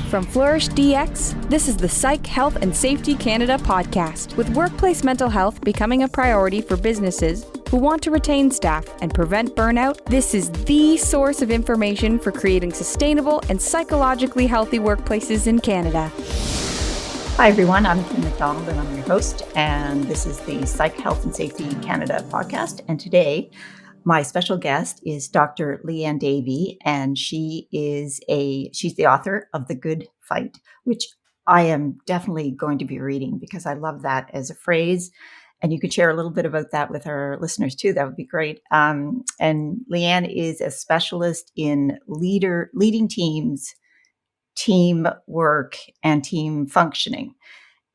From Flourish DX, this is the Psych, Health and Safety Canada podcast, with workplace mental health becoming a priority for businesses who want to retain staff and prevent burnout. This is the source of information for creating sustainable and psychologically healthy workplaces in Canada. Hi everyone, I'm Kim MacDonald and I'm your host, and this is the Psych, Health and Safety Canada podcast. And today, my special guest is Dr. Liane Davey, and she's the author of The Good Fight, which I am definitely going to be reading because I love that as a phrase. And you could share a little bit about that with our listeners too. That would be great. And Liane is a specialist in leading teams, teamwork, and team functioning.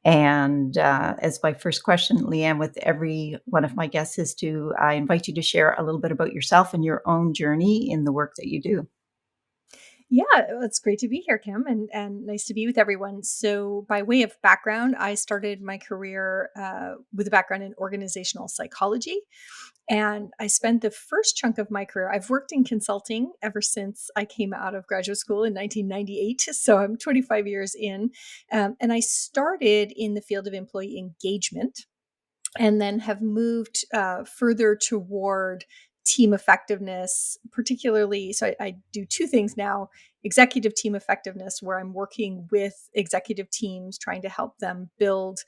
And as my first question, Liane, with every one of my guests I invite you to share a little bit about yourself and your own journey in the work that you do. Yeah, it's great to be here, Kim, and nice to be with everyone. So by way of background, I started my career with a background in organizational psychology. And I spent the first chunk of my career, I've worked in consulting ever since I came out of graduate school in 1998. So I'm 25 years in. And I started in the field of employee engagement and then have moved further toward team effectiveness, particularly. So I do two things now: executive team effectiveness, where I'm working with executive teams, trying to help them build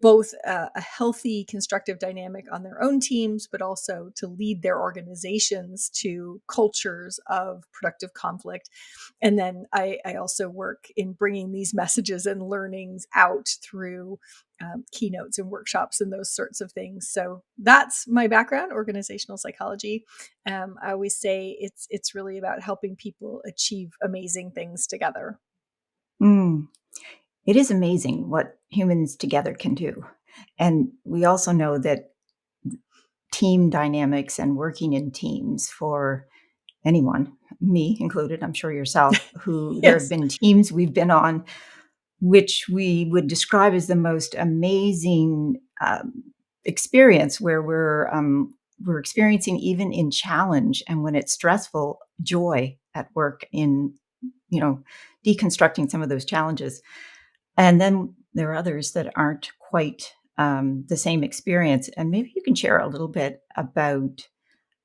both a healthy, constructive dynamic on their own teams, but also to lead their organizations to cultures of productive conflict. And then I also work in bringing these messages and learnings out through keynotes and workshops and those sorts of things. So that's my background, organizational psychology. I always say it's really about helping people achieve amazing things together. It is amazing what humans together can do. And we also know that team dynamics and working in teams for anyone, me included, I'm sure yourself, who Yes. There have been teams we've been on which we would describe as the most amazing experience, where we're experiencing, even in challenge and when it's stressful, joy at work in, deconstructing some of those challenges. And then there are others that aren't quite the same experience. And maybe you can share a little bit about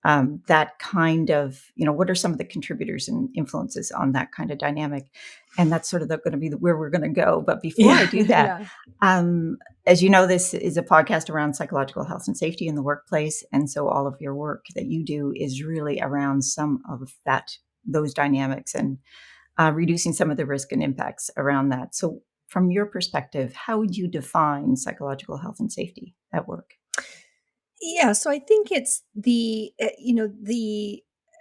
that kind of, what are some of the contributors and influences on that kind of dynamic? And that's sort of going to be where we're going to go. But before I do that, as you know, this is a podcast around psychological health and safety in the workplace. And so all of your work that you do is really around some of those dynamics and reducing some of the risk and impacts around that. So from your perspective, how would you define psychological health and safety at work? Yeah, so I think it's the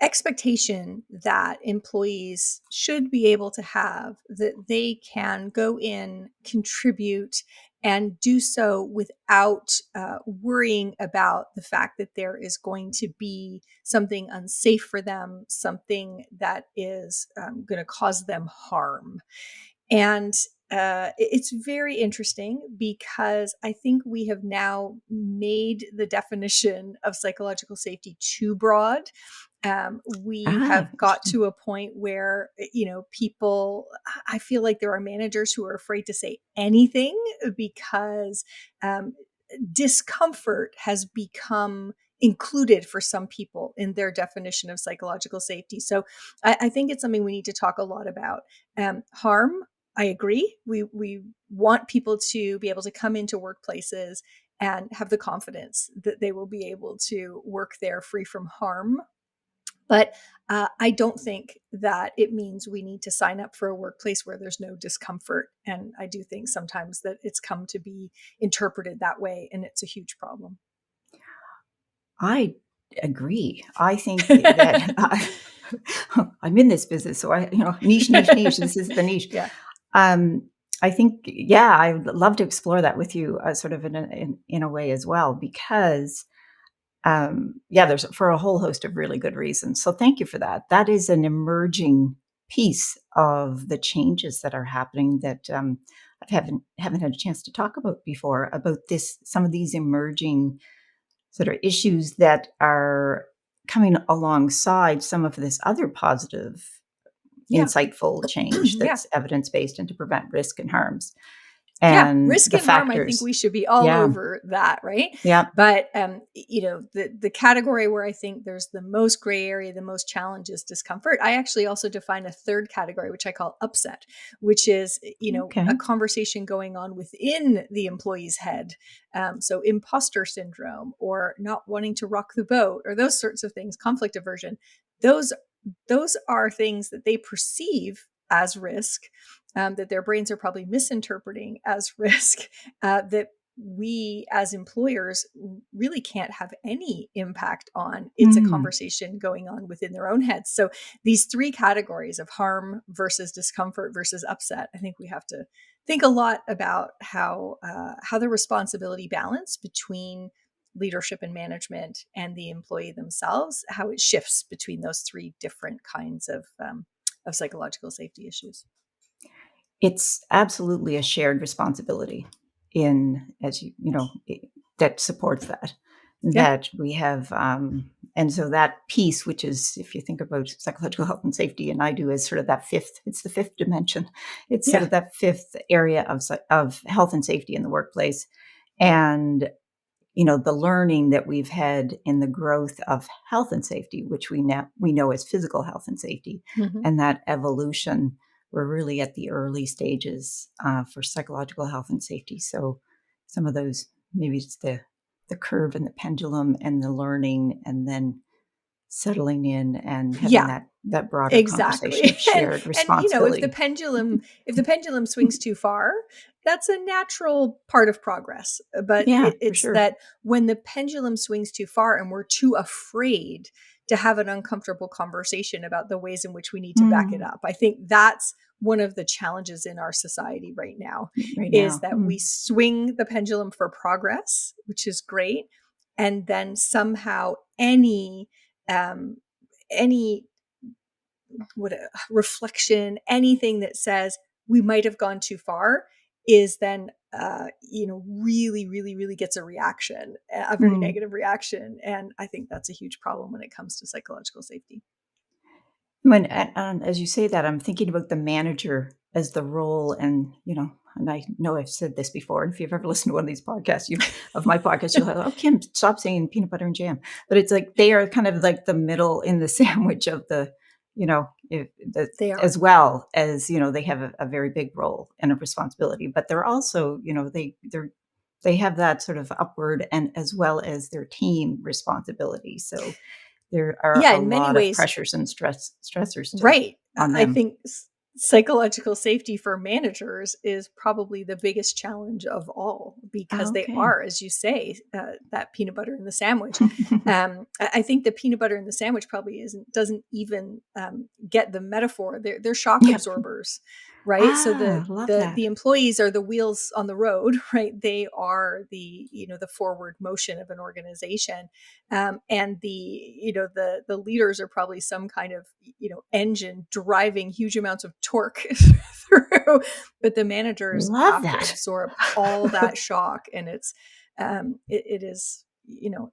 expectation that employees should be able to have, that they can go in, contribute, and do so without worrying about the fact that there is going to be something unsafe for them, something that is going to cause them harm. And it's very interesting because I think we have now made the definition of psychological safety too broad. We have got to a point where, people, I feel like there are managers who are afraid to say anything because discomfort has become included for some people in their definition of psychological safety. So I think it's something we need to talk a lot about. Harm, I agree. We want people to be able to come into workplaces and have the confidence that they will be able to work there free from harm. But I don't think that it means we need to sign up for a workplace where there's no discomfort. And I do think sometimes that it's come to be interpreted that way, and it's a huge problem. I agree. I think that I'm in this business, so niche. This is the niche. Yeah. I think, I would love to explore that with you, sort of in a way as well, because there's for a whole host of really good reasons. So thank you for that. That is an emerging piece of the changes that are happening that I haven't had a chance to talk about before, about some of these emerging sort of issues that are coming alongside some of this other positive Yeah. insightful change Yeah. that's evidence-based and to prevent risk and harms. Yeah, And risk the and harm, I think factors. we should be all Yeah. over that, right? Yeah. But the category where I think there's the most gray area, the most challenge is discomfort. I actually also define a third category, which I call upset, which is Okay. a conversation going on within the employee's head. So imposter syndrome, or not wanting to rock the boat, or those sorts of things, conflict aversion. Those are things that they perceive as risk, that their brains are probably misinterpreting as risk, that we as employers really can't have any impact on. It's a conversation going on within their own heads. So these three categories of harm versus discomfort versus upset, I think we have to think a lot about how the responsibility balance between leadership and management and the employee themselves, how it shifts between those three different kinds of psychological safety issues. It's absolutely a shared responsibility that supports that. Yeah. That we have, and so that piece, which is, if you think about psychological health and safety, and I do as sort of it's the fifth dimension. It's sort Yeah. of that fifth area of health and safety in the workplace. And the learning that we've had in the growth of health and safety, which we know as physical health and safety, Mhm. and that evolution, we're really at the early stages for psychological health and safety. So some of those, maybe it's the curve and the pendulum and the learning, and then settling in and having Yeah. that broader conversation Exactly. of shared And if the responsibility. pendulum swings too far, that's a natural part of progress. But Yeah, for it's sure. that when the pendulum swings too far and we're too afraid to have an uncomfortable conversation about the ways in which we need to back it Mm, up. I think that's one of the challenges in our society right now, right is now. that we swing the pendulum for progress, which is great, and then somehow um, any reflection, anything that says we might have gone too far, is then really, really, really gets a reaction, a very Mm. negative reaction. And I think that's a huge problem when it comes to psychological safety. As you say that, I'm thinking about the manager as the role, and and I know I've said this before. And if you've ever listened to one of these podcasts, of my podcast, you'll have, oh, Kim, stop saying peanut butter and jam. But it's like they are kind of like the middle in the sandwich of They are. as well as they have a very big role and a responsibility. But they're also they have that sort of upward and as well as their team responsibility. So there are Yeah, a in many lot of ways. pressures and stressors Right. on I them. think psychological safety for managers is probably the biggest challenge of all, because they Okay. are, as you say, that peanut butter in the sandwich. I think the peanut butter in the sandwich probably doesn't even get the metaphor. They're shock Yeah. absorbers, right? So Love that. the employees are the wheels on the road, right? They are the forward motion of an organization, and the leaders are probably some kind of engine driving huge amounts of torque through, but the managers Love have to that. absorb all that shock, and it is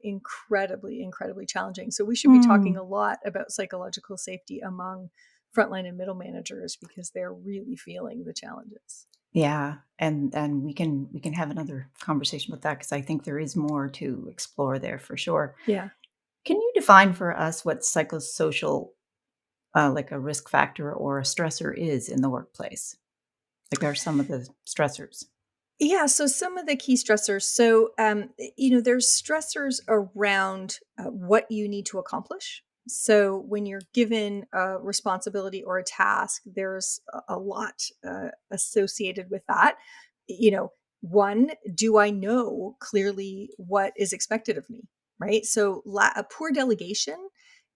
incredibly, incredibly challenging. So we should be talking Mm, a lot about psychological safety among frontline and middle managers, because they're really feeling the challenges. yeah, and we can have another conversation with that because I think there is more to explore there for sure. Yeah. Can you define for us what psychosocial, like a risk factor or a stressor is in the workplace? Like, are some of the stressors? Yeah, so some of the key stressors. So, there's stressors around what you need to accomplish. So, when you're given a responsibility or a task, there's a lot associated with that. One, do I know clearly what is expected of me? Right. So, a poor delegation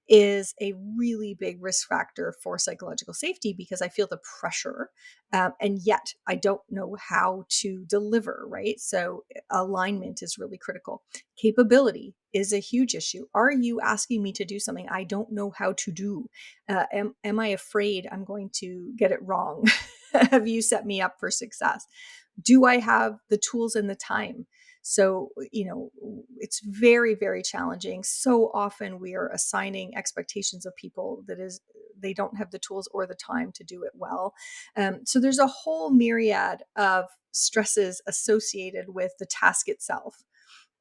is a really big risk factor for psychological safety, because I feel the pressure, and yet I don't know how to deliver, right? So alignment is really critical. Capability is a huge issue. Are you asking me to do something I don't know how to do? Am I afraid I'm going to get it wrong? Have you set me up for success? Do I have the tools and the time? So, it's very, very challenging. So often we are assigning expectations of people they don't have the tools or the time to do it well. So there's a whole myriad of stresses associated with the task itself.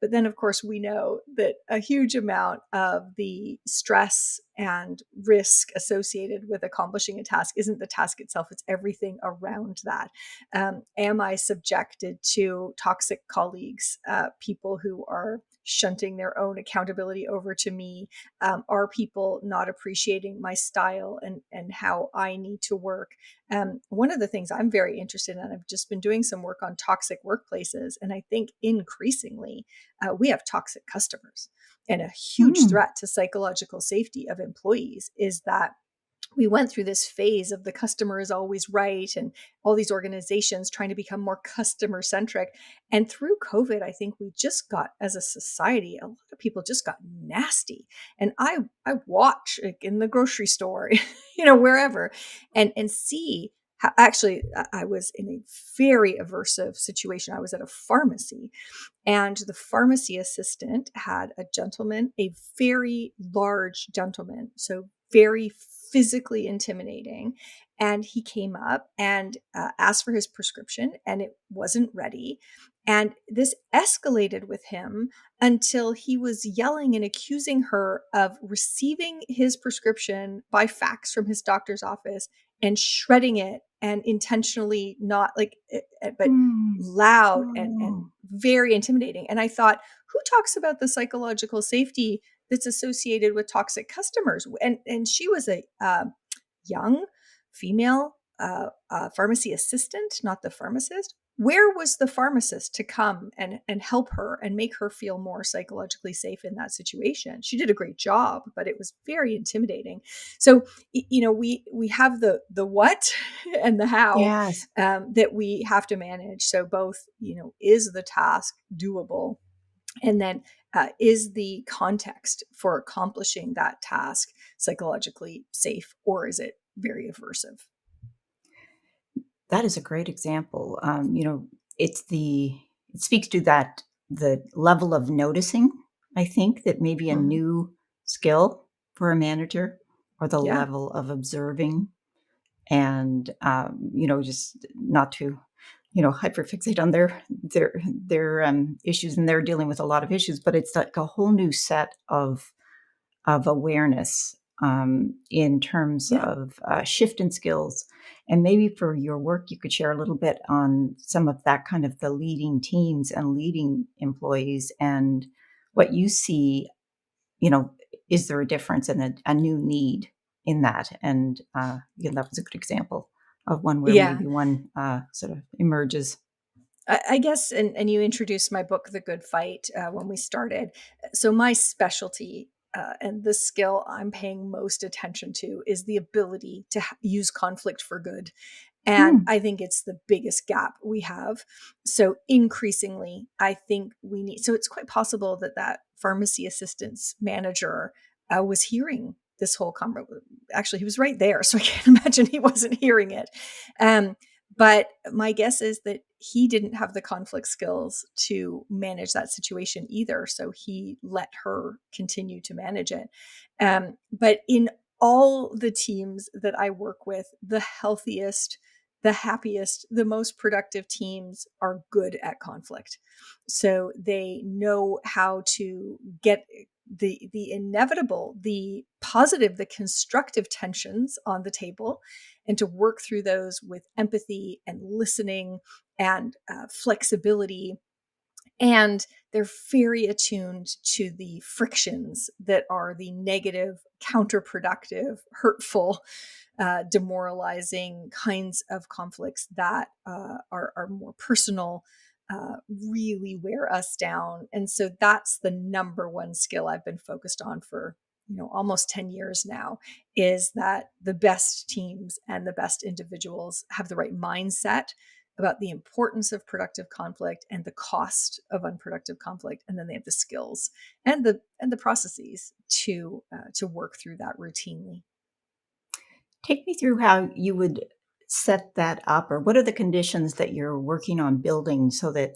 But then, of course, we know that a huge amount of the stress and risk associated with accomplishing a task isn't the task itself, it's everything around that. Am I subjected to toxic colleagues, people who are shunting their own accountability over to me? Are people not appreciating my style and how I need to work? One of the things I'm very interested in, I've just been doing some work on toxic workplaces, and I think increasingly we have toxic customers. And a huge threat to psychological safety of employees is that we went through this phase of the customer is always right and all these organizations trying to become more customer centric. And through COVID, I think we just got, as a society, a lot of people just got nasty. And I watch, like, in the grocery store, wherever, and see how, actually, I was in a very aversive situation. I was at a pharmacy, and the pharmacy assistant had a gentleman, a very large gentleman, so very physically intimidating. And he came up and asked for his prescription, and it wasn't ready. And this escalated with him until he was yelling and accusing her of receiving his prescription by fax from his doctor's office and shredding it, and intentionally not but loud and very intimidating. And I thought, who talks about the psychological safety that's associated with toxic customers? And she was a young female pharmacy assistant, not the pharmacist. Where was the pharmacist to come and help her and make her feel more psychologically safe in that situation? She did a great job, but it was very intimidating. So, we have the what and the how Yes. that we have to manage. So both, is the task doable? And then is the context for accomplishing that task psychologically safe, or is it very aversive? That is a great example. It speaks to that the level of noticing. I think that maybe a Mhm. new skill for a manager, or the Yeah. level of observing, and just not to hyperfixate on their issues, and they're dealing with a lot of issues, but it's like a whole new set of awareness, in terms Yeah. of shift in skills. And maybe for your work, you could share a little bit on some of that, kind of the leading teams and leading employees, and what you see. You know, is there a difference and a new need in that? And that was a good example of one where Yeah. maybe one sort of emerges. I guess, and you introduced my book, The Good Fight, when we started. So my specialty, and the skill I'm paying most attention to, is the ability to use conflict for good. And Hmm. I think it's the biggest gap we have. So increasingly, I think we need, so it's quite possible that that pharmacy assistance manager was hearing this whole conversation. Actually, he was right there. So I can't imagine he wasn't hearing it. Um, but my guess is that he didn't have the conflict skills to manage that situation either. So he let her continue to manage it. But in all the teams that I work with, the healthiest, the happiest, the most productive teams are good at conflict. So they know how to get the inevitable, the positive, the constructive tensions on the table, and to work through those with empathy and listening and flexibility. And they're very attuned to the frictions that are the negative, counterproductive, hurtful, demoralizing kinds of conflicts that are more personal, really wear us down. And so that's the number one skill I've been focused on for almost 10 years now, is that the best teams and the best individuals have the right mindset about the importance of productive conflict and the cost of unproductive conflict, and then they have the skills and the processes to work through that routinely. Take me through how you would set that up, or what are the conditions that you're working on building so that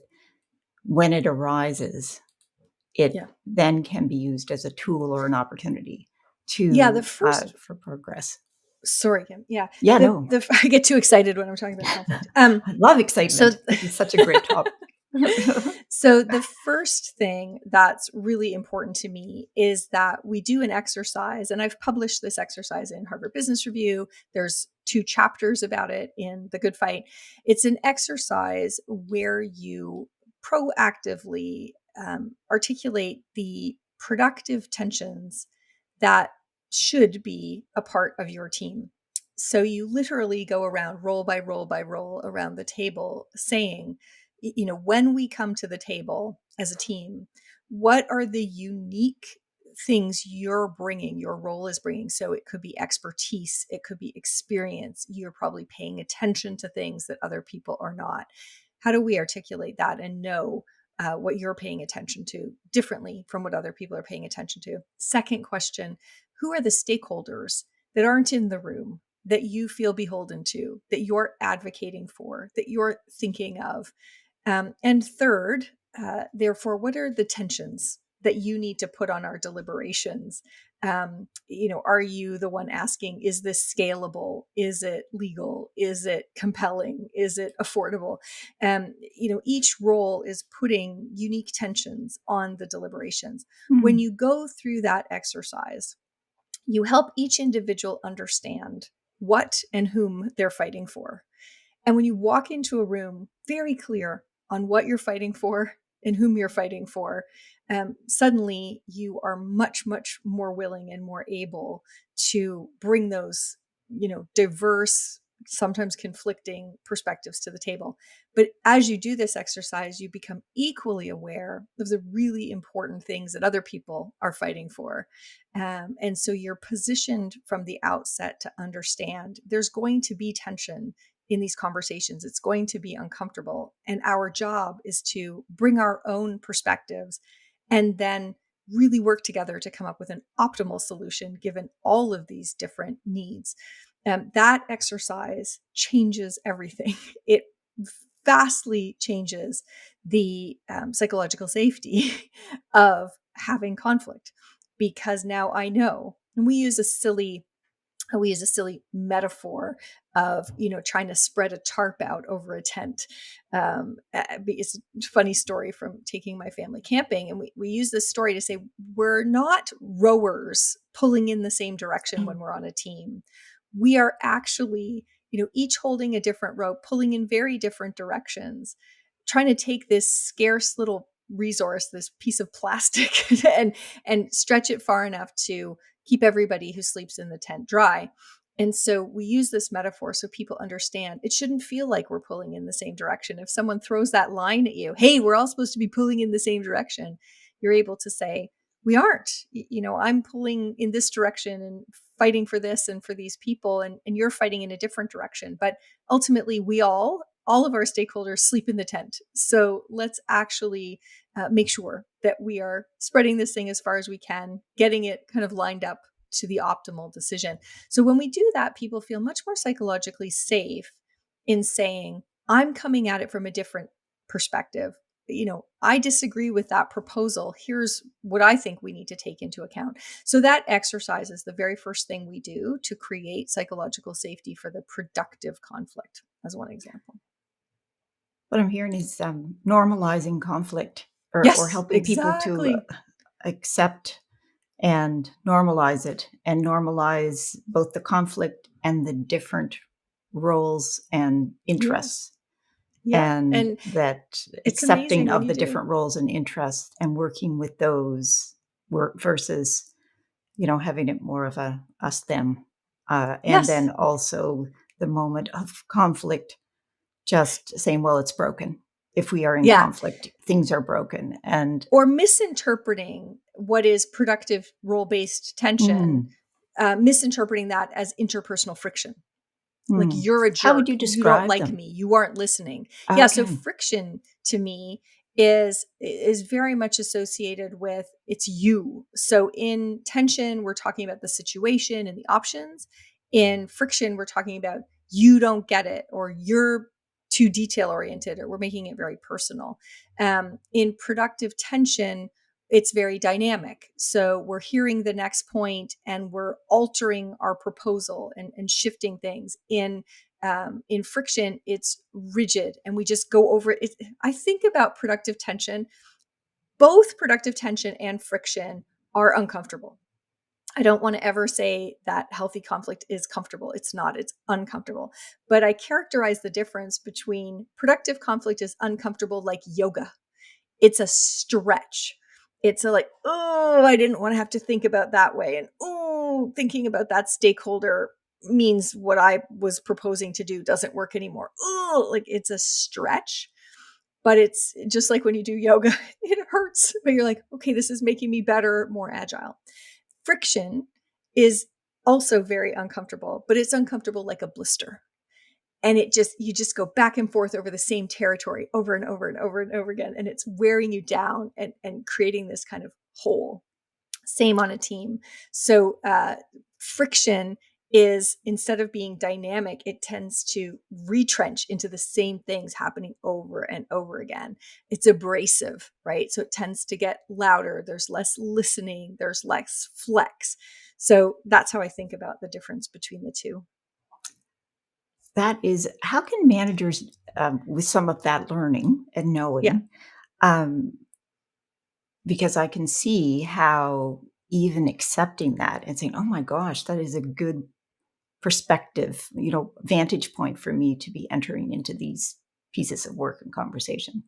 when it arises, it Yeah. then can be used as a tool or an opportunity Yeah, the to first for progress. Sorry, Kim. Yeah. Yeah, no. I get too excited when I'm talking about conflict. I love So excitement. This is such a great topic. So the first thing that's really important to me is that we do an exercise, and I've published this exercise in Harvard Business Review. There's 2 chapters about it in The Good Fight. It's an exercise where you proactively articulate the productive tensions that should be a part of your team. So you literally go around roll by roll by roll around the table saying, when we come to the table as a team, what are the unique things you're bringing, your role is bringing? So it could be expertise, it could be experience. You're probably paying attention to things that other people are not. How do we articulate that and know what you're paying attention to differently from what other people are paying attention to? Second question, who are the stakeholders that aren't in the room that you feel beholden to, that you're advocating for, that you're thinking of? And third, therefore, what are the tensions that you need to put on our deliberations? Are you the one asking, is this scalable? Is it legal? Is it compelling? Is it affordable? Each role is putting unique tensions on the deliberations. When you go through that exercise, you help each individual understand what and whom they're fighting for. And when you walk into a room very clear on what you're fighting for and whom you're fighting for, suddenly you are much, much more willing and more able to bring those, diverse, sometimes conflicting perspectives to the table. But as you do this exercise, you become equally aware of the really important things that other people are fighting for. And so you're positioned from the outset to understand there's going to be tension in these conversations. It's going to be uncomfortable. And our job is to bring our own perspectives and then really work together to come up with an optimal solution given all of these different needs. That exercise changes everything. It vastly changes the psychological safety of having conflict, because now I know, and we use a silly metaphor of trying to spread a tarp out over a tent. It's a funny story from taking my family camping, and we use this story to say we're not rowers pulling in the same direction when we're on a team. We are actually each holding a different rope, pulling in very different directions, trying to take this scarce little resource, this piece of plastic, and stretch it far enough to keep everybody who sleeps in the tent dry. And so we use this metaphor so people understand it shouldn't feel like we're pulling in the same direction. If someone throws that line at you, hey, we're all supposed to be pulling in the same direction, you're able to say, we aren't. I'm pulling in this direction and fighting for this and for these people, and you're fighting in a different direction. But ultimately, we all of our stakeholders sleep in the tent. So let's actually make sure that we are spreading this thing as far as we can, getting it kind of lined up to the optimal decision. So when we do that, people feel much more psychologically safe in saying, I'm coming at it from a different perspective. I disagree with that proposal. Here's what I think we need to take into account. So that exercise is the very first thing we do to create psychological safety for the productive conflict, as one example. What I'm hearing is normalizing conflict or Yes, helping exactly. people to accept and normalize it, and normalize both the conflict and the different roles and interests. Yeah. And that It's accepting amazing when of you the do. different roles and interests and working with those versus, having it more of a us them. And Yes. then also the moment of conflict, just saying, well, it's broken. If we are in conflict, things are broken. Or misinterpreting what is productive role-based tension, misinterpreting that as interpersonal friction. Like, you're a How would jerk. you You don't describe like them? me. You aren't listening. Okay. Yeah. So friction to me is very much associated with it's you. So in tension, we're talking about the situation and the options. In friction, we're talking about you don't get it, or you're too detail oriented, or we're making it very personal. In productive tension, it's very dynamic. So we're hearing the next point and we're altering our proposal and shifting things. In friction, it's rigid and we just go over it. I think about productive tension. Both productive tension and friction are uncomfortable. I don't want to ever say that healthy conflict is comfortable. It's not, it's uncomfortable. But I characterize the difference between productive conflict is uncomfortable like yoga. It's a stretch. It's a like, oh, I didn't want to have to think about that way. And oh, thinking about that stakeholder means what I was proposing to do doesn't work anymore. Oh, like it's a stretch. But it's just like when you do yoga, it hurts, but you're like, okay, this is making me better, more agile. Friction is also very uncomfortable, but it's uncomfortable like a blister. And you just go back and forth over the same territory over and over and over and over again. And it's wearing you down and creating this kind of hole. Same on a team. So friction is, instead of being dynamic, it tends to retrench into the same things happening over and over again. It's abrasive, right? So it tends to get louder. There's less listening. There's less flex. So that's how I think about the difference between the two. That is, how can managers, with some of that learning and Yeah. knowing, because I can see how even accepting that and saying, "Oh my gosh, that is a good perspective, vantage point for me to be entering into these pieces of work and conversation."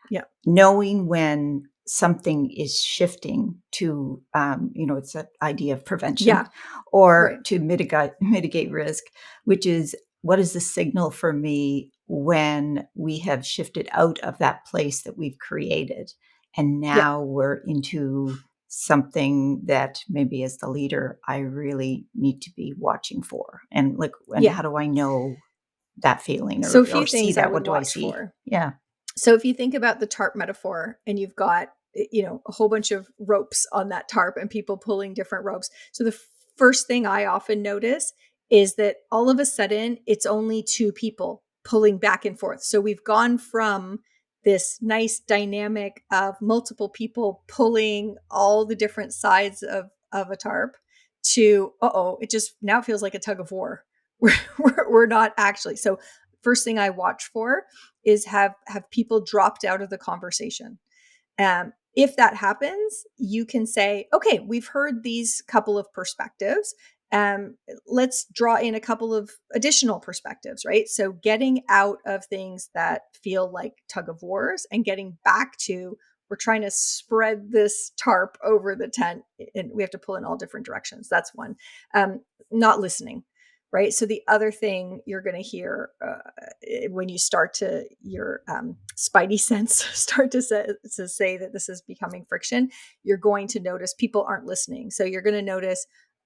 Yeah. Knowing when something is shifting to, it's that idea of prevention Yeah. or Right. to mitigate risk, which is, what is the signal for me when we have shifted out of that place that we've created and Yeah. now we're into something that maybe as the leader I really need to be watching for, and Yeah. how do I know that feeling, So a or few see things I that? would What do I watch see? for. Yeah. So if you think about the tarp metaphor and you've got, a whole bunch of ropes on that tarp and people pulling different ropes. So the first thing I often notice is that all of a sudden it's only two people pulling back and forth. So we've gone from this nice dynamic of multiple people pulling all the different sides of a tarp to, it just now feels like a tug of war. We're not actually. So first thing I watch for is have people dropped out of the conversation. If that happens, you can say, okay, we've heard these couple of perspectives. Let's draw in a couple of additional perspectives, right? So getting out of things that feel like tug of wars and getting back to, we're trying to spread this tarp over the tent and we have to pull in all different directions. That's one. Not listening, right? So the other thing you're going to hear when you start to your spidey sense start to say that this is becoming friction, you're going to notice people aren't listening. So you're going to notice,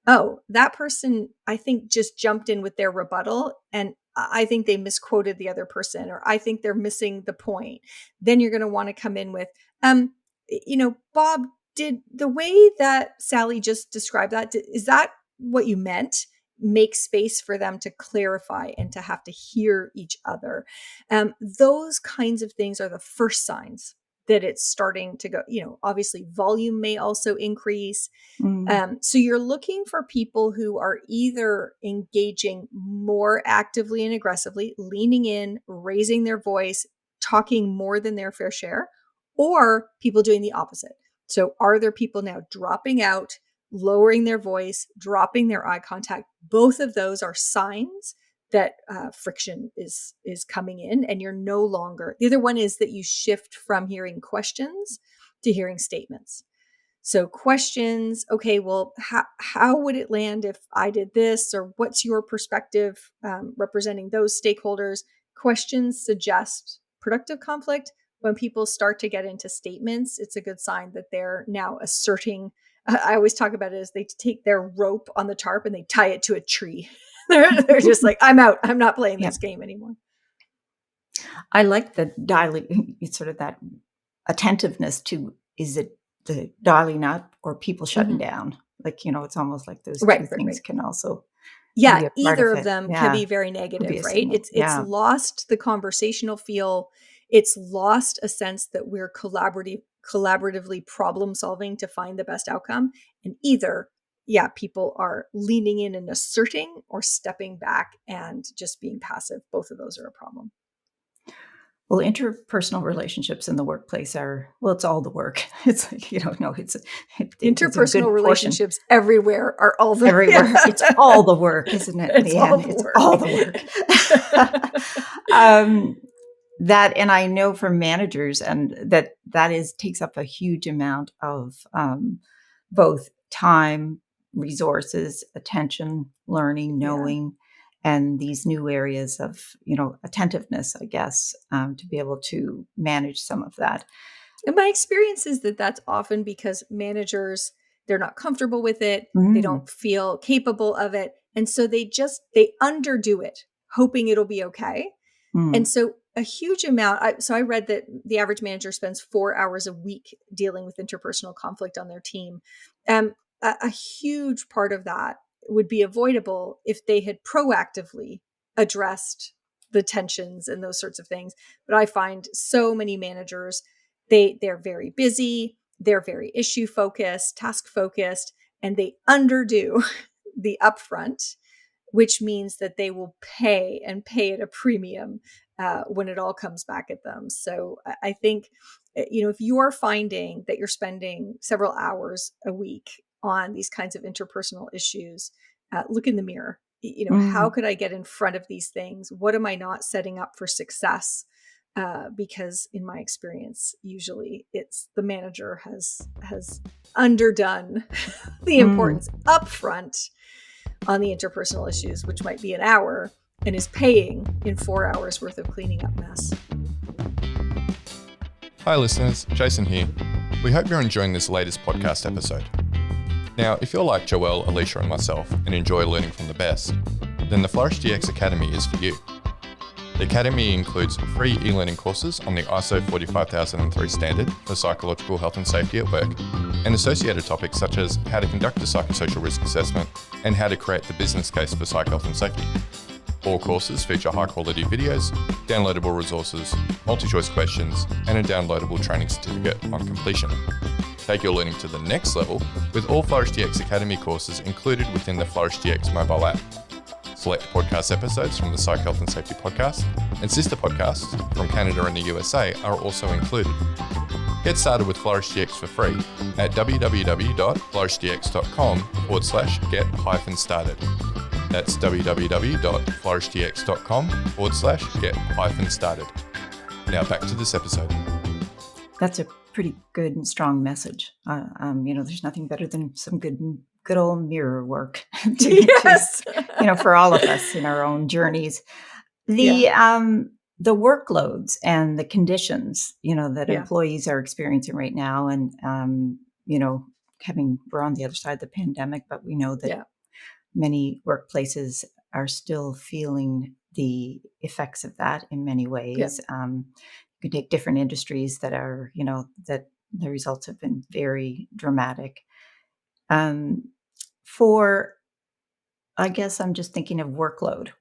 oh, that person I think just jumped in with their rebuttal and I think they misquoted the other person, or I think they're missing the point. Then you're going to want to come in with, Bob, did the way that Sally just described that, is that what you meant? Make space for them to clarify and to have to hear each other. Those kinds of things are the first signs that it's starting to go, obviously volume may also increase. Mm. So you're looking for people who are either engaging more actively and aggressively, leaning in, raising their voice, talking more than their fair share, or people doing the opposite. So are there people now dropping out, lowering their voice, dropping their eye contact? Both of those are signs that friction is coming in, and you're no longer. The other one is that you shift from hearing questions to hearing statements. So questions, okay, well, how would it land if I did this? Or what's your perspective representing those stakeholders? Questions suggest productive conflict. When people start to get into statements, it's a good sign that they're now asserting. I always talk about it as they take their rope on the tarp and they tie it to a tree. They're just like, I'm out. I'm not playing Yeah. this game anymore. I like the dialing, sort of that attentiveness to, is it the dialing up or people shutting Mm-hmm. down? It's almost like those Right, two right, things right. can also Yeah, be a part either of of it. them can Yeah, be very could be negative, a right? signal. It's Yeah. lost the conversational feel. It's lost a sense that we're collaboratively problem solving to find the best outcome. And either, people are leaning in and asserting, or stepping back and just being passive. Both of those are a problem. Well, interpersonal relationships in the workplace it's all the work. It's like, no, it's a Interpersonal good relationships everywhere are all the everywhere. It's all the work, isn't it, It's all Liane? the It's work. all the work. That, and I know from managers, and that takes up a huge amount of both time, resources, attention, learning, knowing, and these new areas of, attentiveness, I guess, to be able to manage some of that. And my experience is that that's often because managers, they're not comfortable with it. They don't feel capable of it. And so they underdo it, hoping it'll be okay. And so a huge amount, I read that the average manager spends 4 hours a week dealing with interpersonal conflict on their team. A huge part of that would be avoidable if they had proactively addressed the tensions and those sorts of things. But I find so many managers, they're very busy, they're very issue focused, task focused, and they underdo the upfront, which means that they will pay at a premium when it all comes back at them. So I think, if you're finding that you're spending several hours a week on these kinds of interpersonal issues, look in the mirror. How could I get in front of these things? What am I not setting up for success? Because in my experience, usually it's the manager has underdone the importance upfront on the interpersonal issues, which might be an hour, and is paying in 4 hours worth of cleaning up mess. Hi listeners, Jason here. We hope you're enjoying this latest podcast episode. Now, if you're like Joelle, Alicia and myself and enjoy learning from the best, then the Flourish DX Academy is for you. The Academy includes free e-learning courses on the ISO 45003 standard for psychological health and safety at work, and associated topics such as how to conduct a psychosocial risk assessment and how to create the business case for psych health and safety. All courses feature high-quality videos, downloadable resources, multi-choice questions, and a downloadable training certificate on completion. Take your learning to the next level with all Flourish DX Academy courses included within the Flourish DX mobile app. Select podcast episodes from the Psych Health and Safety podcast and sister podcasts from Canada and the USA are also included. Get started with Flourish DX for free at www.flourishdx.com/get-started. That's www.flourishdx.com/get-started. Now back to this episode. That's a pretty good and strong message. There's nothing better than some good old mirror work for all of us in our own journees. The workloads and the conditions, that employees are experiencing right now, and we're on the other side of the pandemic, but we know that many workplaces are still feeling the effects of that in many ways. You can take different industries that are, that the results have been very dramatic. I guess I'm just thinking of workload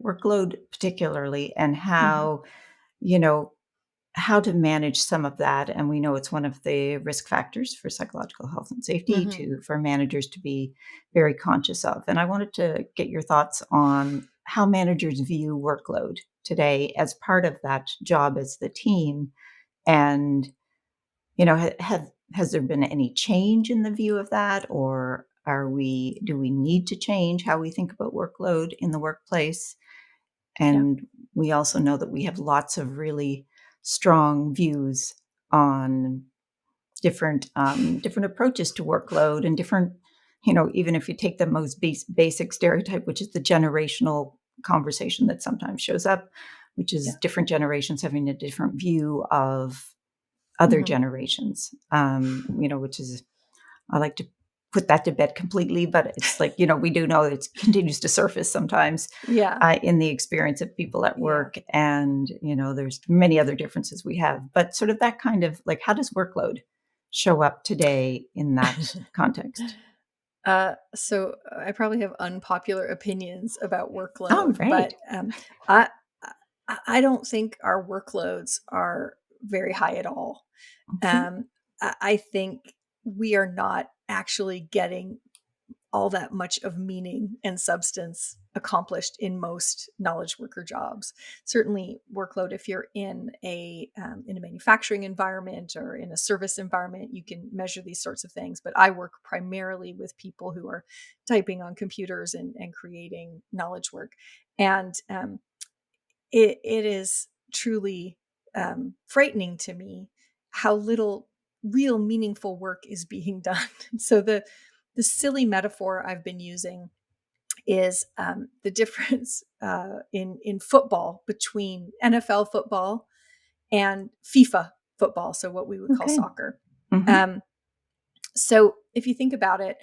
particularly, and how, how to manage some of that. And we know it's one of the risk factors for psychological health and safety for managers to be very conscious of. And I wanted to get your thoughts on how managers view workload today as part of that job as the team. And, has there been any change in the view of that, or do we need to change how we think about workload in the workplace? And we also know that we have lots of really strong views on different approaches to workload, and different, even if you take the most basic stereotype, which is the generational conversation that sometimes shows up, which is different generations having a different view of other generations, which is, I like to put that to bed completely, but it's like, we do know it continues to surface sometimes in the experience of people at work. And, there's many other differences we have, but sort of that kind of like, how does workload show up today in that context? So I probably have unpopular opinions about workload, Oh, right. but I don't think our workloads are very high at all. Okay. I think we are not actually getting all that much of meaning and substance accomplished in most knowledge worker jobs. Certainly, workload. If you're in a manufacturing environment or in a service environment, you can measure these sorts of things. But I work primarily with people who are typing on computers and creating knowledge work, and it is truly frightening to me how little real meaningful work is being done. So the silly metaphor I've been using is the difference in football between NFL football and FIFA football, so what we would call Okay. soccer. Mhm. So if you think about it,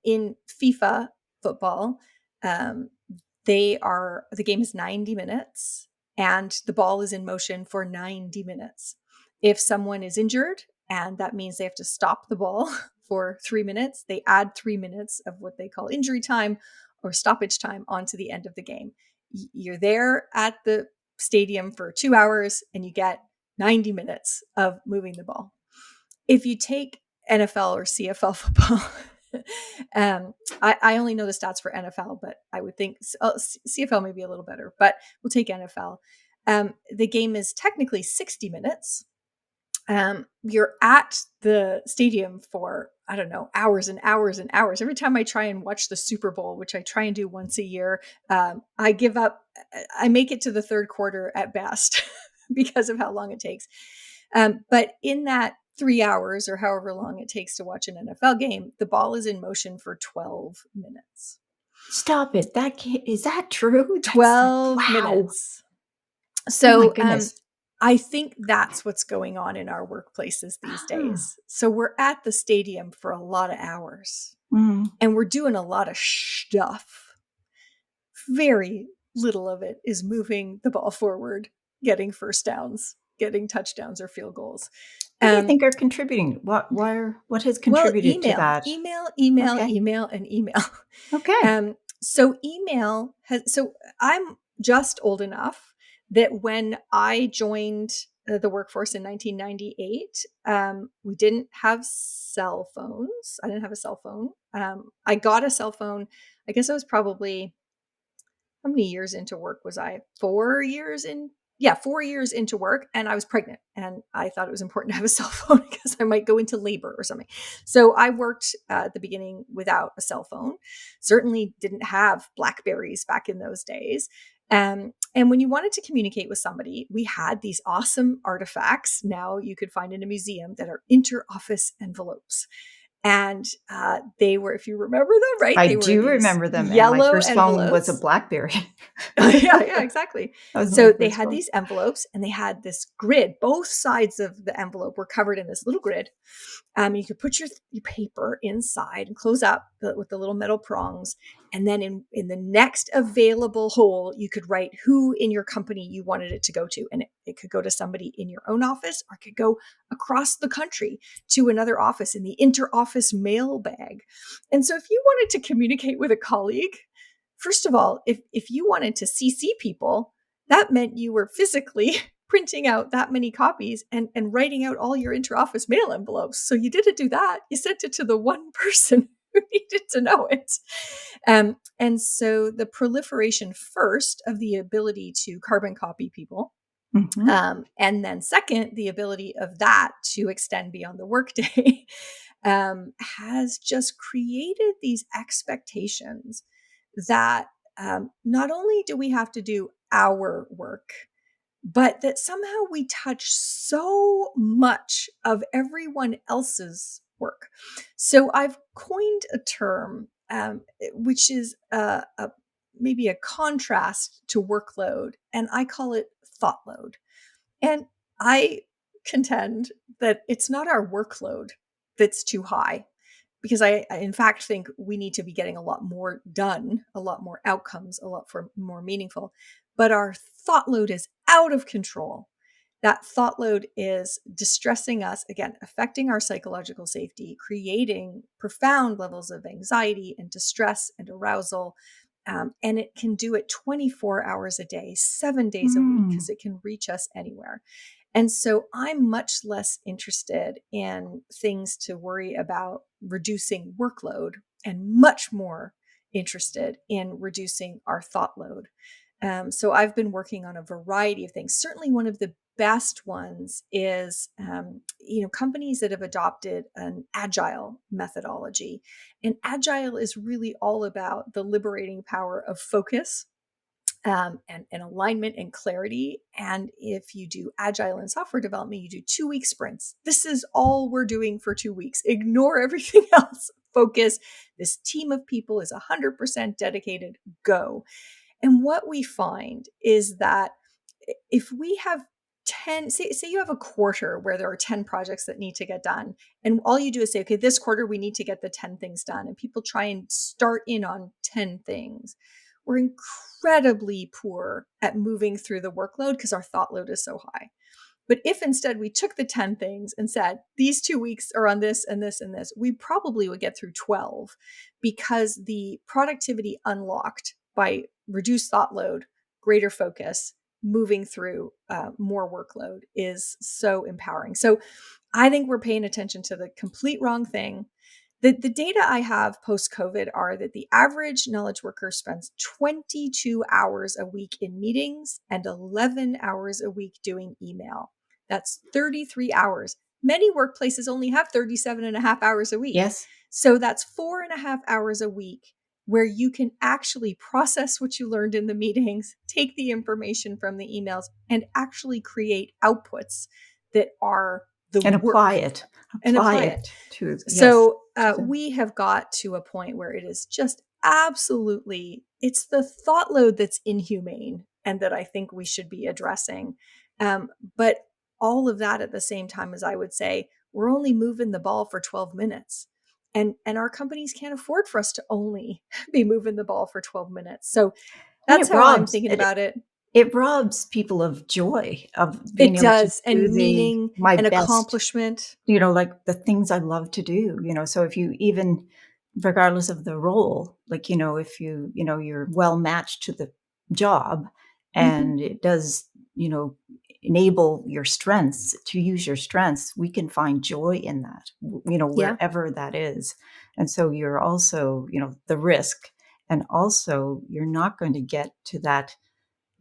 in FIFA football, um, the game is 90 minutes and the ball is in motion for 90 minutes. If someone is injured and that means they have to stop the ball for 3 minutes, they add 3 minutes of what they call injury time or stoppage time onto the end of the game. You're there at the stadium for 2 hours and you get 90 minutes of moving the ball. If you take NFL or CFL football, I only know the stats for NFL, but I would think CFL may be a little better, but we'll take NFL. The game is technically 60 minutes. You're at the stadium for, I don't know, hours and hours and hours. Every time I try and watch the Super Bowl, which I try and do once a year, I give up. I make it to the third quarter at best because of how long it takes. But in that 3 hours or however long it takes to watch an NFL game, the ball is in motion for 12 minutes. Stop it. Is that true? That's 12 wow. minutes. Oh my So goodness. I think that's what's going on in our workplaces these days. So we're at the stadium for a lot of hours Mhm. and we're doing a lot of stuff. Very little of it is moving the ball forward, getting first downs, getting touchdowns or field goals. What do you think are contributing? What has Well, contributed to that? Okay. and email. Okay. So email so I'm just old enough that when I joined the workforce in 1998, we didn't have cell phones. I didn't have a cell phone. I got a cell phone. I guess I was probably, how many years into work was I? 4 years in? Yeah, 4 years into work, and I was pregnant, and I thought it was important to have a cell phone because I might go into labor or something. So I worked at the beginning without a cell phone. Certainly didn't have Blackberries back in those days. And when you wanted to communicate with somebody, we had these awesome artifacts now you could find in a museum that are inter-office envelopes. And they were, if you remember them, right? I They were do these remember them, and my yellow first phone was a envelopes. BlackBerry. Yeah, exactly. That was my So they first had phone. these envelopes and they had this grid. Both sides of the envelope were covered in this little grid. You could put your paper inside and close up with the little metal prongs. And then in the next available hole, you could write who in your company you wanted it to go to. And it could go to somebody in your own office or it could go across the country to another office in the inter-office mail bag. And so if you wanted to communicate with a colleague, first of all, if you wanted to CC people, that meant you were physically printing out that many copies and writing out all your interoffice mail envelopes. So you didn't do that. You sent it to the one person who needed to know it. And so the proliferation first of the ability to carbon copy people, Mhm. and then second, the ability of that to extend beyond the workday has just created these expectations that not only do we have to do our work, but that somehow we touch so much of everyone else's work. So I've coined a term which is maybe a contrast to workload, and I call it thought load. And I contend that it's not our workload that's too high, because I in fact think we need to be getting a lot more done, a lot more outcomes, a lot more meaningful. But our thought load is out of control. That thought load is distressing us, again, affecting our psychological safety, creating profound levels of anxiety and distress and arousal. And it can do it 24 hours a day, 7 days a week, because it can reach us anywhere. And so I'm much less interested in things to worry about reducing workload and much more interested in reducing our thought load. So I've been working on a variety of things. Certainly one of the best ones is, companies that have adopted an agile methodology. And agile is really all about the liberating power of focus, and alignment and clarity. And if you do agile in software development, you do 2-week sprints. This is all we're doing for 2 weeks. Ignore everything else. Focus. This team of people is 100% dedicated. Go. And what we find is that if we have 10, say you have a quarter where there are 10 projects that need to get done, and all you do is say, okay, this quarter we need to get the 10 things done, and people try and start in on 10 things. We're incredibly poor at moving through the workload because our thought load is so high. But if instead we took the 10 things and said, these 2 weeks are on this and this and this, we probably would get through 12, because the productivity unlocked by reduced thought load, greater focus, moving through more workload is so empowering. So I think we're paying attention to the complete wrong thing. The data I have post-COVID are that the average knowledge worker spends 22 hours a week in meetings and 11 hours a week doing email. That's 33 hours. Many workplaces only have 37 and a half hours a week. Yes. So that's 4.5 hours a week where you can actually process what you learned in the meetings, take the information from the emails, and actually create outputs that are the And work. apply it. Apply it to. So we have got to a point where it is just absolutely, it's the thought load that's inhumane and that I think we should be addressing. But all of that at the same time, as I would say, we're only moving the ball for 12 minutes. And our companies can't afford for us to only be moving the ball for 12 minutes. So that's how I'm thinking about it. It robs people of joy, of being It able does, to do and meaning my and best, accomplishment. like the things I love to do, so if you even, regardless of the role, like, if you're well matched to the job and it does, enable your strengths, to use your strengths, we can find joy in that, wherever that is. And so you're also, the risk, and also you're not going to get to that,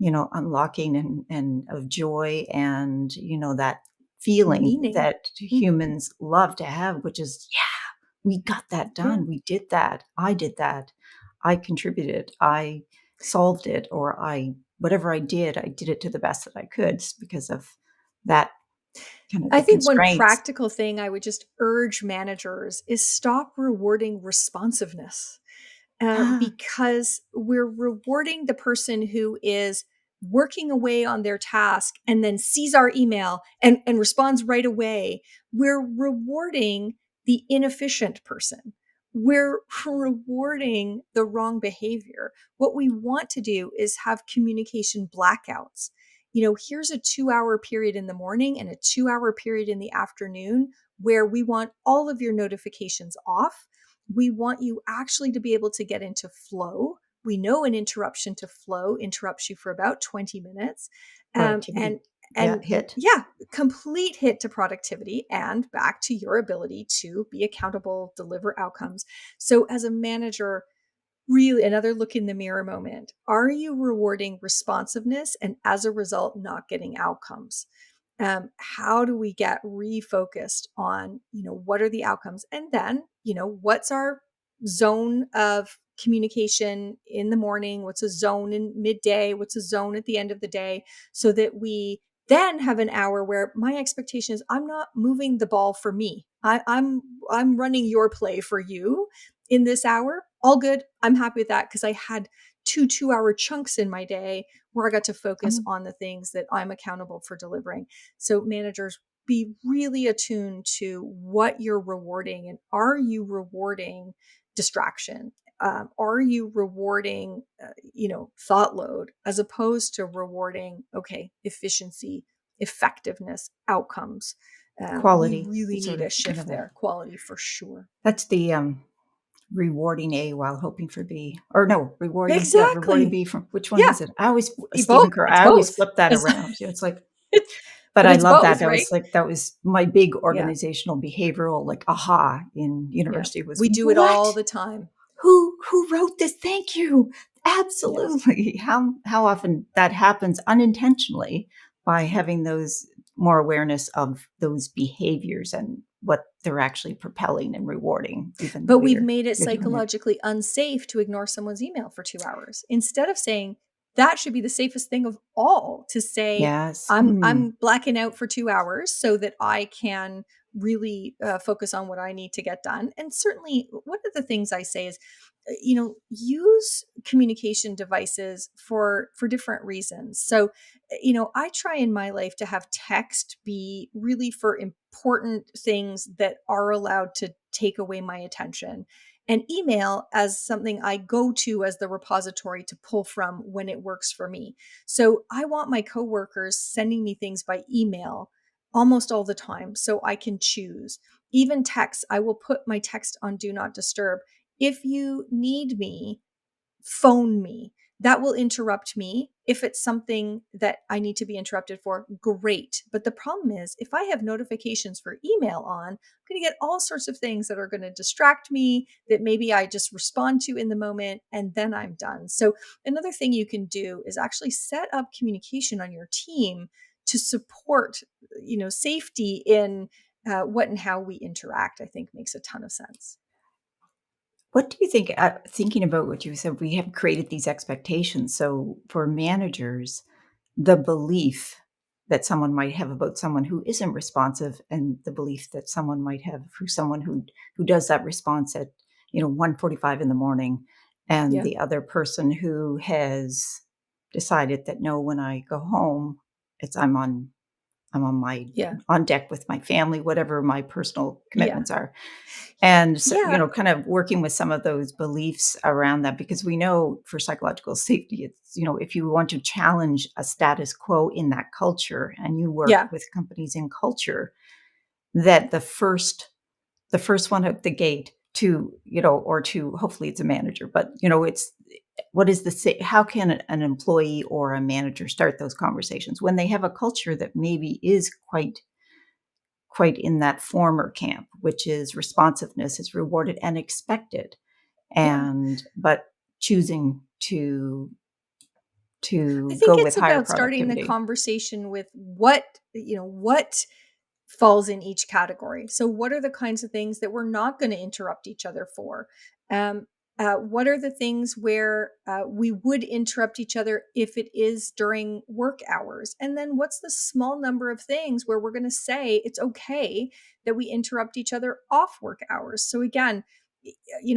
unlocking and of joy and, that feeling Meaning. that humans love to have, which is, we got that done. We did that. I did that. I contributed. I solved it, or whatever I did it to the best that I could, just because of that kind of I the think one constraints. practical thing I would just urge managers is stop rewarding responsiveness. Because we're rewarding the person who is working away on their task and then sees our email and responds right away. We're rewarding the inefficient person. We're rewarding the wrong behavior. What we want to do is have communication blackouts. Here's a 2-hour period in the morning and a 2-hour period in the afternoon where we want all of your notifications off. We want you actually to be able to get into flow. We know an interruption to flow interrupts you for about 20 minutes. Productivity. Hit. Complete hit to productivity and back to your ability to be accountable, deliver outcomes. So as a manager, really another look in the mirror moment. Are you rewarding responsiveness and as a result, not getting outcomes? How do we get refocused on, what are the outcomes? And then, what's our zone of communication in the morning? What's a zone in midday? What's a zone at the end of the day? So that we then have an hour where my expectation is I'm not moving the ball for me. I'm running your play for you in this hour. All good. I'm happy with that because I had 2-hour chunks in my day where I got to focus on the things that I'm accountable for delivering. So managers, be really attuned to what you're rewarding, and are you rewarding distraction? Are you rewarding, thought load, as opposed to rewarding, efficiency, effectiveness, outcomes? Quality. We really need a shift there. Quality for sure. That's the rewarding A while hoping for B, or no, rewarding Exactly. B from which one Yeah. is it? I always Stephen Both. Curry. It's I always both. flip that It's, around. It's like, but but I it's love that. both, right? That was my big Yeah. organizational behavioral like aha in Yeah. university was We do it what? all the time. Who wrote this? Thank you. Yeah. Absolutely. How often that happens unintentionally by having those more awareness of those behaviors and what they're actually propelling and rewarding, even the But way we've made it you're doing it. psychologically unsafe to ignore someone's email for 2 hours instead of saying that should be the safest thing of all to say, Yes. I'm blacking out for 2 hours so that I can really focus on what I need to get done. And certainly one of the things I say is, use communication devices for different reasons. So, I try in my life to have text be really for important things that are allowed to take away my attention, and email as something I go to as the repository to pull from when it works for me. So I want my coworkers sending me things by email almost all the time so I can choose. Even text, I will put my text on do not disturb. If you need me, phone me. That will interrupt me. If it's something that I need to be interrupted for, great. But the problem is, if I have notifications for email on, I'm going to get all sorts of things that are going to distract me that maybe I just respond to in the moment, and then I'm done. So another thing you can do is actually set up communication on your team to support, safety in what and how we interact. I think makes a ton of sense. What do you think, thinking about what you said, we have created these expectations. So for managers, the belief that someone might have about someone who isn't responsive and the belief that someone might have for someone who does that response at, 1:45 in the morning, and Yeah. the other person who has decided that, no, when I go home, it's I'm on my Yeah. on deck with my family, whatever my personal Yeah. commitments are. And so, Yeah. kind of working with some of those beliefs around that, because we know for psychological safety, it's, if you want to challenge a status quo in that culture and you work Yeah. with companies in culture, that the first one out the gate to, or to hopefully it's a manager, but, it's what is how can an employee or a manager start those conversations when they have a culture that maybe is quite in that former camp, which is responsiveness is rewarded and expected, Yeah. and but choosing I to think go with it's higher about starting the productivity. conversation with what falls in each category. So, what are the kinds of things that we're not going to interrupt each other for? Um, what are the things where we would interrupt each other if it is during work hours? And then, what's the small number of things where we're going to say it's okay that we interrupt each other off work hours? So, again,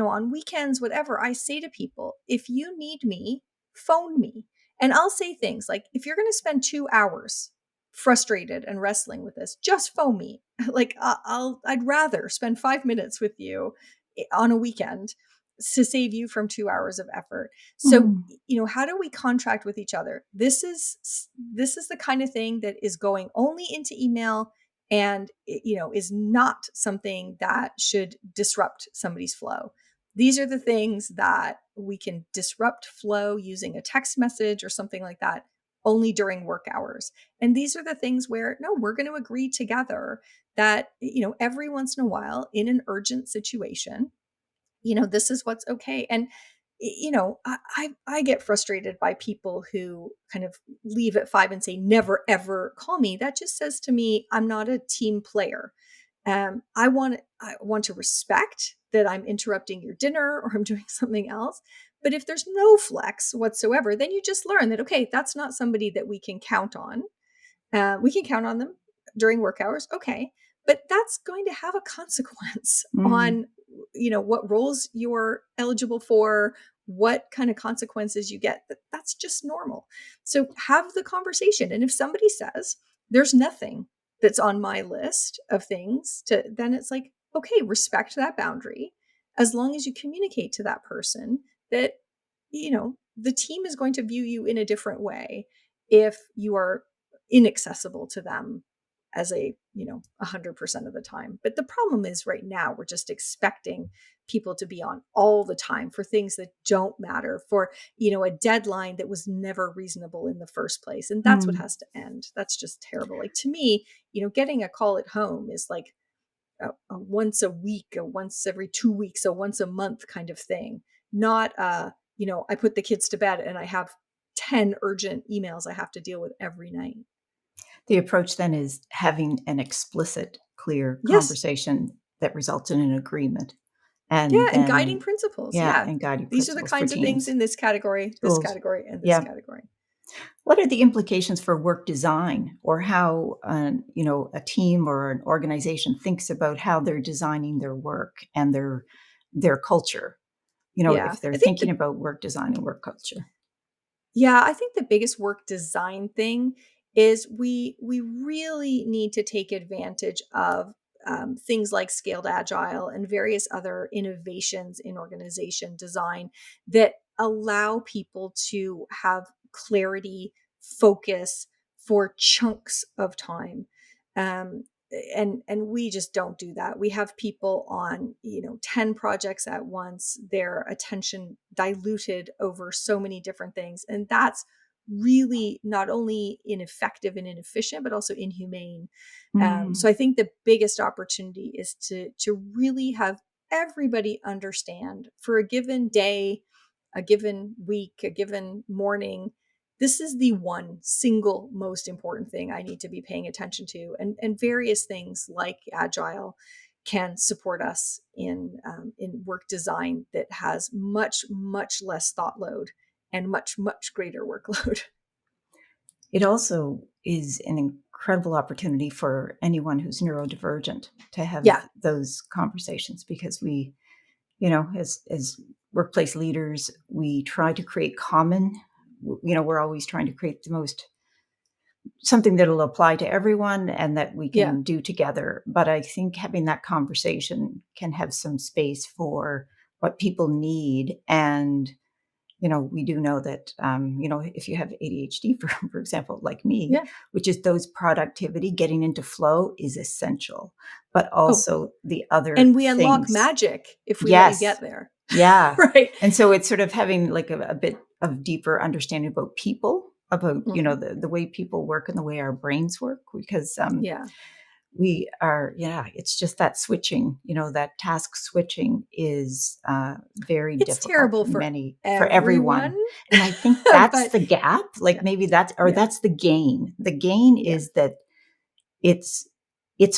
on weekends, whatever, I say to people, if you need me, phone me. And I'll say things like, if you're going to spend 2 hours frustrated and wrestling with this, just phone me. Like I'd rather spend 5 minutes with you on a weekend to save you from 2 hours of effort. So, Mhm. how do we contract with each other? This is the kind of thing that is going only into email, and is not something that should disrupt somebody's flow. These are the things that we can disrupt flow using a text message or something like that only during work hours. And these are the things where, no, we're going to agree together that, every once in a while in an urgent situation, this is what's okay. And, I get frustrated by people who kind of leave at 5 and say, never, ever call me. That just says to me, I'm not a team player. I want to respect that I'm interrupting your dinner or I'm doing something else. But if there's no flex whatsoever, then you just learn that, okay, that's not somebody that we can count on. We can count on them during work hours. Okay. But that's going to have a consequence Mhm. on, what roles you're eligible for, what kind of consequences you get. That's just normal. So have the conversation. And if somebody says there's nothing that's on my list of things to, then it's like, okay, respect that boundary as long as you communicate to that person that, the team is going to view you in a different way if you are inaccessible to them as a, 100% of the time. But the problem is right now we're just expecting people to be on all the time for things that don't matter, for, a deadline that was never reasonable in the first place. And that's what has to end. That's just terrible. Like, to me, getting a call at home is like a once a week, a once every 2 weeks, a once a month kind of thing. Not, I put the kids to bed and I have 10 urgent emails I have to deal with every night. The approach then is having an explicit, clear Yes. conversation that results in an agreement. And Yeah, and then, guiding principles. Yeah. and guiding These are the principles for kinds of things teams, in this category, this tools. category, and this Yeah. category. What are the implications for work design, or how a team or an organization thinks about how they're designing their work and their culture? Yeah. If they're I think thinking about work design and work culture. Yeah, I think the biggest work design thing is we really need to take advantage of things like scaled agile and various other innovations in organization design that allow people to have clarity, focus for chunks of time. Um, and we just don't do that. We have people on 10 projects at once, their attention diluted over so many different things, and that's really not only ineffective and inefficient but also inhumane. So I think the biggest opportunity is to really have everybody understand, for a given day, a given week, a given morning, this is the one single most important thing I need to be paying attention to. And various things like agile can support us in work design that has much, much less thought load and much, much greater workload. It also is an incredible opportunity for anyone who's neurodivergent to have those conversations, because we, as workplace leaders, we try to create common, we're always trying to create something that'll apply to everyone and that we can do together. But I think having that conversation can have some space for what people need. And, we do know that, if you have ADHD, for example, like me, which is those productivity, getting into flow is essential, but also the other and we things. unlock magic if we let you get there. Yeah. Right. And so it's sort of having like a bit of deeper understanding about people, about, the way people work and the way our brains work, because we are, it's just that switching, that task switching is very difficult. Terrible for everyone. And I think that's the gap. Like maybe that's the gain. The gain is that it's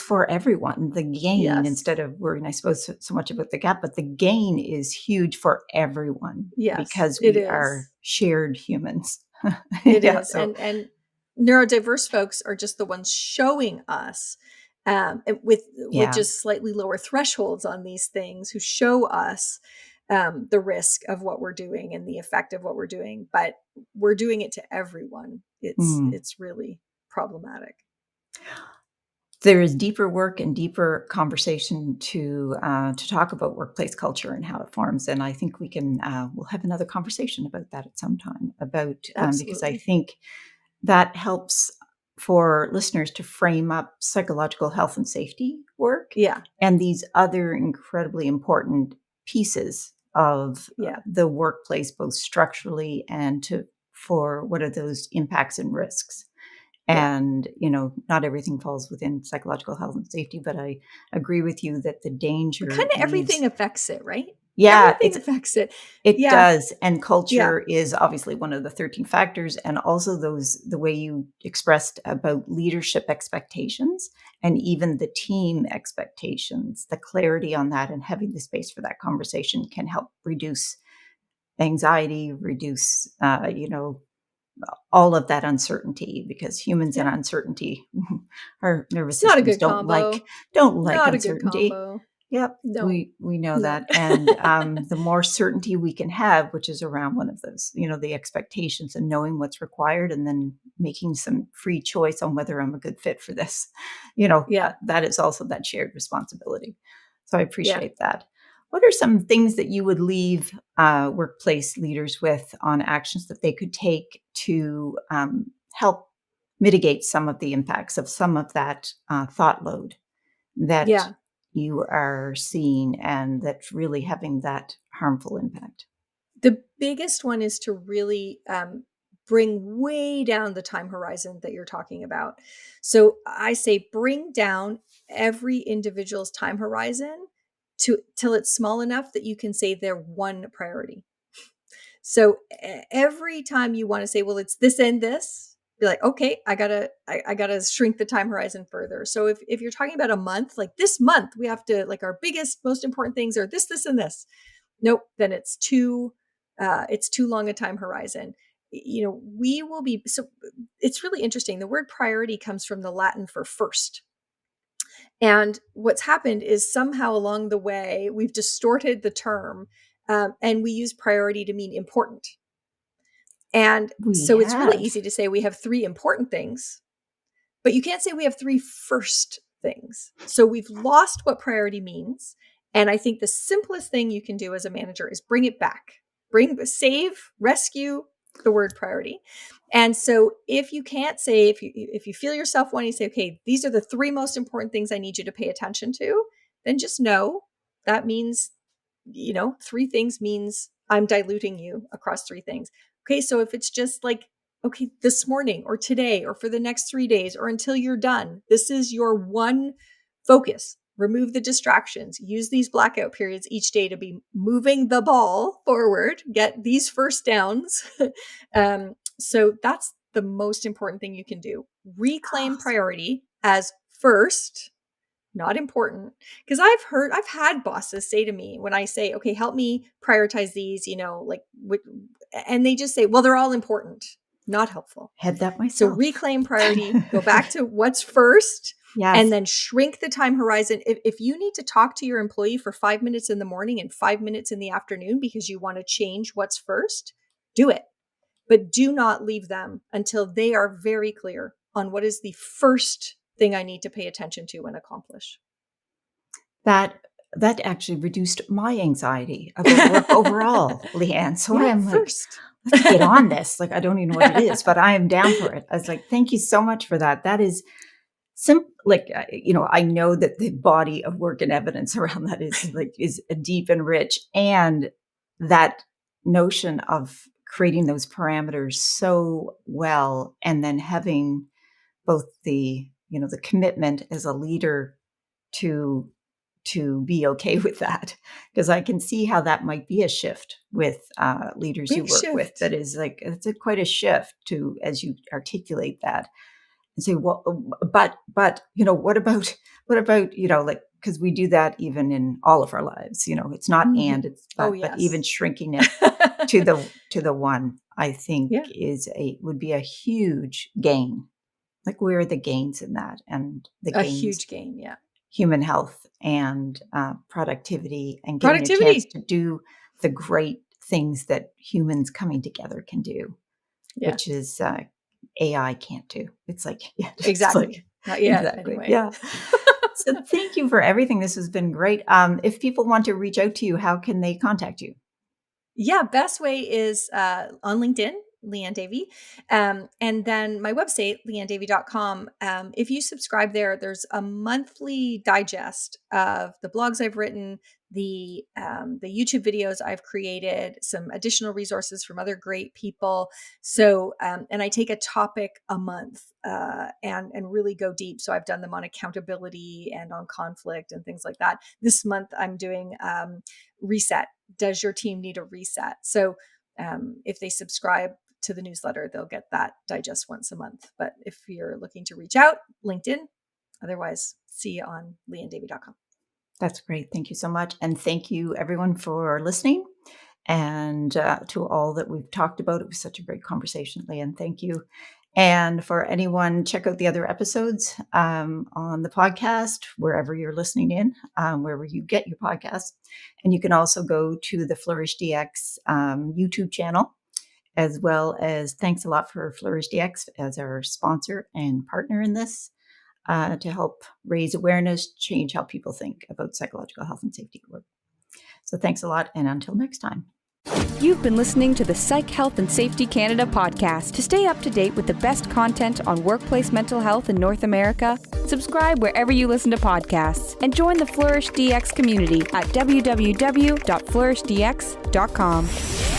for everyone. The gain, instead of worrying, I suppose, so much about the gap, but the gain is huge for everyone. Because we are shared humans. It is. So. And neurodiverse folks are just the ones showing us with just slightly lower thresholds on these things, who show us the risk of what we're doing and the effect of what we're doing. But we're doing it to everyone. It's really problematic. There is deeper work and deeper conversation to talk about workplace culture and how it forms, and I think we can we'll have another conversation about that at some time. Because I think that helps for listeners to frame up psychological health and safety work, and these other incredibly important pieces of the workplace, both structurally and for what are those impacts and risks. And, not everything falls within psychological health and safety, but I agree with you that the danger kind of everything affects it, right? Yeah. Everything affects it. It does. And culture is obviously one of the 13 factors. And also the way you expressed about leadership expectations and even the team expectations, the clarity on that and having the space for that conversation can help reduce anxiety, reduce, all of that uncertainty, because humans and uncertainty, our nervous systems don't like uncertainty. Yep, no. We know that. And the more certainty we can have, which is around one of those, the expectations and knowing what's required and then making some free choice on whether I'm a good fit for this, that is also that shared responsibility. So I appreciate that. What are some things that you would leave workplace leaders with on actions that they could take to help mitigate some of the impacts of some of that thought load that Yeah. you are seeing and that's really having that harmful impact. The biggest one is to really bring way down the time horizon that you're talking about. So I say bring down every individual's time horizon till it's small enough that you can say they're one priority. So every time you want to say, well, it's this and this, be like, okay, I gotta shrink the time horizon further. So if you're talking about a month, like this month, we have to, like, our biggest, most important things are this, and this. Nope, then it's too long a time horizon. We will be, so it's really interesting. The word priority comes from the Latin for first. And what's happened is somehow along the way, we've distorted the term, and we use priority to mean important. And We so it's really have. easy to say we have three important things, but you can't say we have three first things. So we've lost what priority means. And I think the simplest thing you can do as a manager is bring it back. Rescue the word priority. And so if you can't say, if you feel yourself wanting to say, okay, these are the three most important things I need you to pay attention to, then just know that means, three things means I'm diluting you across three things. Okay, so if it's just like, okay, this morning or today or for the next 3 days or until you're done, this is your one focus. Remove the distractions. Use these blackout periods each day to be moving the ball forward. Get these first downs. So that's the most important thing you can do. Reclaim priority as first, not important. Because I've had bosses say to me when I say, okay, help me prioritize these, and they just say, well, they're all important. Not helpful. Had that So myself. reclaim priority, go back to what's first, Yes. and then shrink the time horizon. If you need to talk to your employee for 5 minutes in the morning and 5 minutes in the afternoon because you want to change what's first, do it. But do not leave them until they are very clear on what is the first thing I need to pay attention to and accomplish. That actually reduced my anxiety about work overall, Liane. So I am like, first. let's get on this. Like, I don't even know what it is, but I am down for it. I was like, thank you so much for that. That is I know that the body of work and evidence around that is deep and rich, and that notion of creating those parameters so well, and then having both the commitment as a leader to be okay with that, because I can see how that might be a shift with leaders you Big work with. shift. That is like, it's quite a shift to, as you articulate that, and say, well, but what about because we do that even in all of our lives. It's not and it's but, Oh, but yes. even shrinking it to the one, I think would be a huge gain. Like, where are the gains in that? And the A gains, huge gain, yeah. human health and productivity, and getting a chance to do the great things that humans coming together can do, which is AI can't do. It's like, Exactly. Not yet, exactly. anyway. Yeah. So thank you for everything. This has been great. If people want to reach out to you, how can they contact you? Yeah, best way is on LinkedIn, Liane Davey. And then my website, lianedavey.com. If you subscribe there, there's a monthly digest of the blogs I've written, the YouTube videos I've created, some additional resources from other great people. So, and I take a topic a month and really go deep. So I've done them on accountability and on conflict and things like that. This month I'm doing reset. Does your team need a reset? So if they subscribe to the newsletter, they'll get that digest once a month. But if you're looking to reach out, LinkedIn. Otherwise, see you on lianedavey.com. That's great. Thank you so much. And thank you, everyone, for listening. And to all that we've talked about. It was such a great conversation, Liane. Thank you. And for anyone, check out the other episodes on the podcast, wherever you're listening in, wherever you get your podcasts. And you can also go to the Flourish DX YouTube channel, as well as thanks a lot for Flourish DX as our sponsor and partner in this, to help raise awareness, change how people think about psychological health and safety at work. So thanks a lot. And until next time. You've been listening to the Psych Health and Safety Canada podcast. To stay up to date with the best content on workplace mental health in North America, subscribe wherever you listen to podcasts and join the Flourish DX community at www.flourishdx.com.